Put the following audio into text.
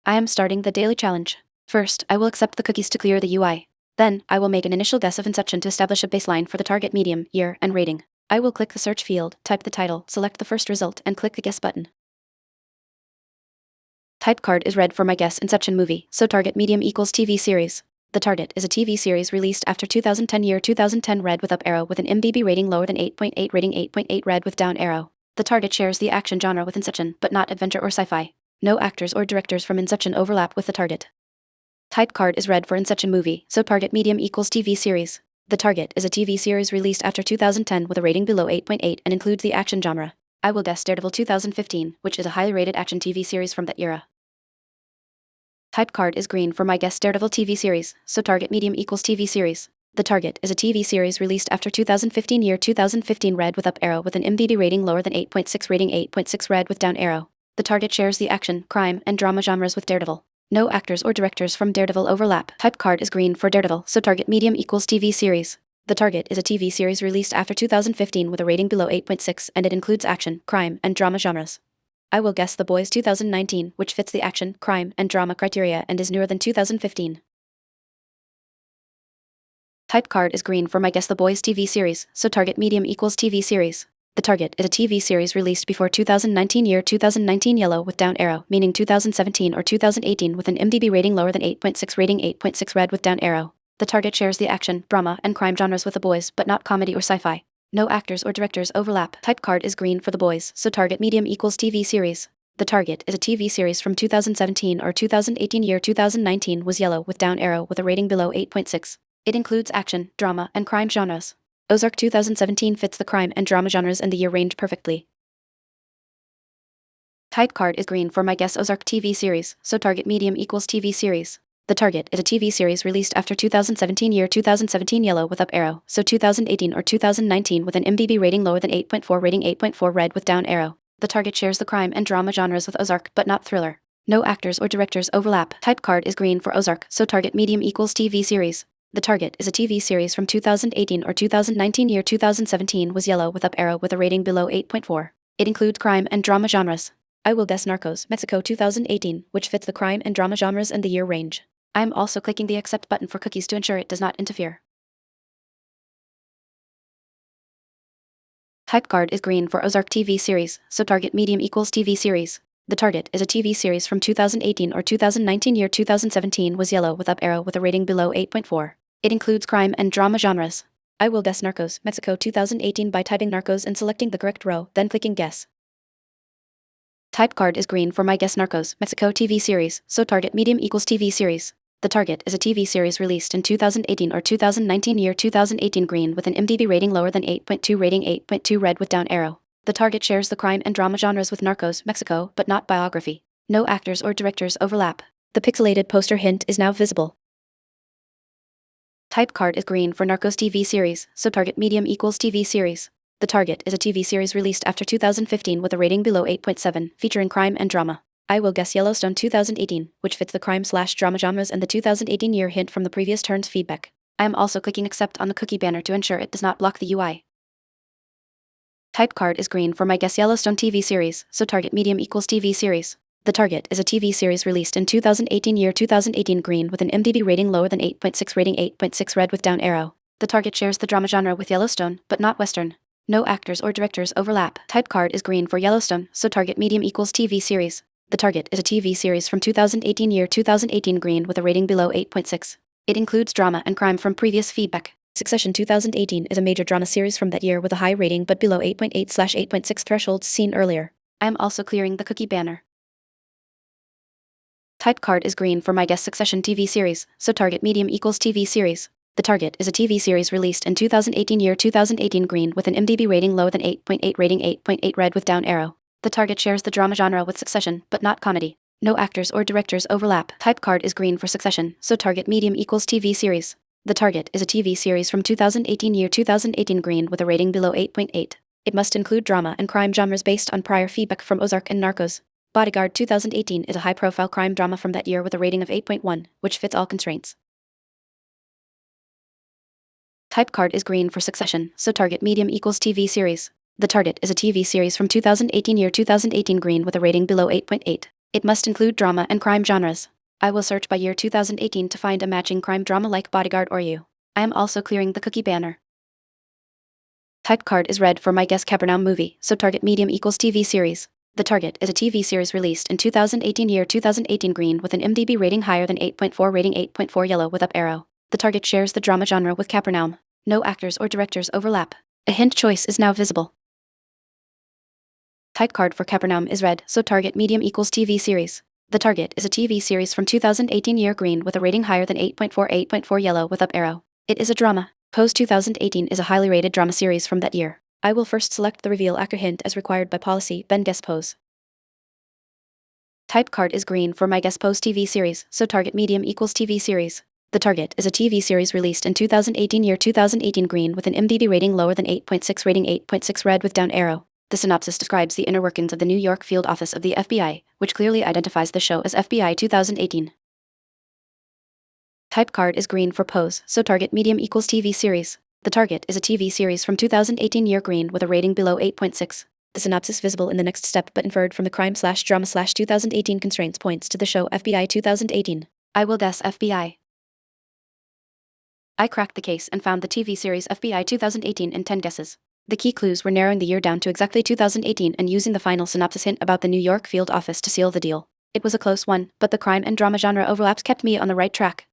I am starting the daily challenge. First, I will accept the cookies to clear the UI. Then, I will make an initial guess of inception to establish a baseline for the target medium, year, and rating. I will click the search field, type the title, select the first result, and click the guess button. Type card is red for my guess Inception movie, so target medium equals TV series. The target is a TV series released after 2010 year 2010 red with up arrow with an MDB rating lower than 8.8 rating 8.8 red with down arrow. The target shares the action genre with Inception but not adventure or sci-fi. No actors or directors from Inception overlap with the target. Type card is red for Inception movie, so target medium equals TV series. The target is a TV series released after 2010 with a rating below 8.8 and includes the action genre. I will guess Daredevil 2015, which is a highly rated action TV series from that era. Type card is green for my guess Daredevil TV series, so target medium equals TV series. The target is a TV series released after 2015 year 2015 red with up arrow with an MDD rating lower than 8.6 rating 8.6 red with down arrow. The target shares the action, crime, and drama genres with Daredevil. No actors or directors from Daredevil overlap. Type card is green for Daredevil, so target medium equals TV series. The target is a TV series released after 2015 with a rating below 8.6 and it includes action, crime, and drama genres. I will guess The Boys 2019, which fits the action, crime, and drama criteria and is newer than 2015. Type card is green for my guess The Boys TV series, so target medium equals TV series. The target is a TV series released before 2019 year 2019 yellow with down arrow, meaning 2017 or 2018 with an MDB rating lower than 8.6 rating 8.6 red with down arrow. The target shares the action, drama, and crime genres with The Boys but not comedy or sci-fi. No actors or directors overlap. Type card is green for The Boys, so target medium equals TV series. The target is a TV series from 2017 or 2018 year 2019 was yellow with down arrow with a rating below 8.6. It includes action, drama, and crime genres. Ozark 2017 fits the crime and drama genres and the year range perfectly. Type card is green for my guess Ozark TV series, so target medium equals TV series. The target is a TV series released after 2017 year 2017 yellow with up arrow, so 2018 or 2019 with an MDB rating lower than 8.4 rating 8.4 red with down arrow. The target shares the crime and drama genres with Ozark but not thriller. No actors or directors overlap. Type card is green for Ozark, so target medium equals TV series. The target is a TV series from 2018 or 2019 year 2017 was yellow with up arrow with a rating below 8.4. It includes crime and drama genres. I will guess Narcos, Mexico 2018, which fits the crime and drama genres and the year range. I am also clicking the accept button for cookies to ensure it does not interfere. Type card is green for Ozark TV series, so target medium equals TV series. The target is a TV series from 2018 or 2019 year 2017 was yellow with up arrow with a rating below 8.4. It includes crime and drama genres. I will guess Narcos, Mexico 2018 by typing Narcos and selecting the correct row, then clicking guess. Type card is green for my guess Narcos, Mexico TV series, so target medium equals TV series. The target is a TV series released in 2018 or 2019 year 2018 green with an MDB rating lower than 8.2 rating 8.2 red with down arrow. The target shares the crime and drama genres with Narcos, Mexico, but not biography. No actors or directors overlap. The pixelated poster hint is now visible. Type card is green for Narcos TV series, so target medium equals TV series. The target is a TV series released after 2015 with a rating below 8.7, featuring crime and drama. I will guess Yellowstone 2018, which fits the crime/drama genres and the 2018 year hint from the previous turn's feedback. I am also clicking accept on the cookie banner to ensure it does not block the UI. Type card is green for my guess Yellowstone TV series, so target medium equals TV series. The target is a TV series released in 2018 year 2018 green with an MDB rating lower than 8.6 rating 8.6 red with down arrow. The target shares the drama genre with Yellowstone, but not Western. No actors or directors overlap. Type card is green for Yellowstone, so target medium equals TV series. The target is a TV series from 2018 year 2018 green with a rating below 8.6. It includes drama and crime from previous feedback. Succession 2018 is a major drama series from that year with a high rating but below 8.8/8.6 thresholds seen earlier. I am also clearing the cookie banner. Type card is green for my guess Succession TV series, so target medium equals TV series. The target is a TV series released in 2018 year 2018 green with an MDB rating lower than 8.8 rating 8.8 red with down arrow. The target shares the drama genre with Succession, but not comedy. No actors or directors overlap. Type card is green for Succession, so target medium equals TV series. The target is a TV series from 2018 year 2018 green with a rating below 8.8. It must include drama and crime genres based on prior feedback from Ozark and Narcos. Bodyguard 2018 is a high-profile crime drama from that year with a rating of 8.1, which fits all constraints. Type card is green for Succession, so target medium equals TV series. The target is a TV series from 2018 year 2018 green with a rating below 8.8. It must include drama and crime genres. I will search by year 2018 to find a matching crime drama like Bodyguard or You. I am also clearing the cookie banner. Type card is red for my guess Capernaum movie, so target medium equals TV series. The Target is a TV series released in 2018 year 2018 green with an IMDb rating higher than 8.4 rating 8.4 yellow with up arrow. The Target shares the drama genre with Capernaum. No actors or directors overlap. A hint choice is now visible. Type card for Capernaum is red, so target medium equals TV series. The Target is a TV series from 2018 year green with a rating higher than 8.4 yellow with up arrow. It is a drama. Pose 2018 is a highly rated drama series from that year. I will first select the reveal actor hint as required by policy, then guess pose. Type card is green for my guess pose TV series, so target medium equals TV series. The Target is a TV series released in 2018 year 2018 green with an IMDb rating lower than 8.6 rating 8.6 red with down arrow. The synopsis describes the inner workings of the New York field office of the FBI, which clearly identifies the show as FBI 2018. Type card is green for pose, so target medium equals TV series. The Target is a TV series from 2018 year green with a rating below 8.6. The synopsis visible in the next step but inferred from the crime/drama/2018 constraints points to the show FBI 2018. I will guess FBI. I cracked the case and found the TV series FBI 2018 in 10 guesses. The key clues were narrowing the year down to exactly 2018 and using the final synopsis hint about the New York field office to seal the deal. It was a close one, but the crime and drama genre overlaps kept me on the right track.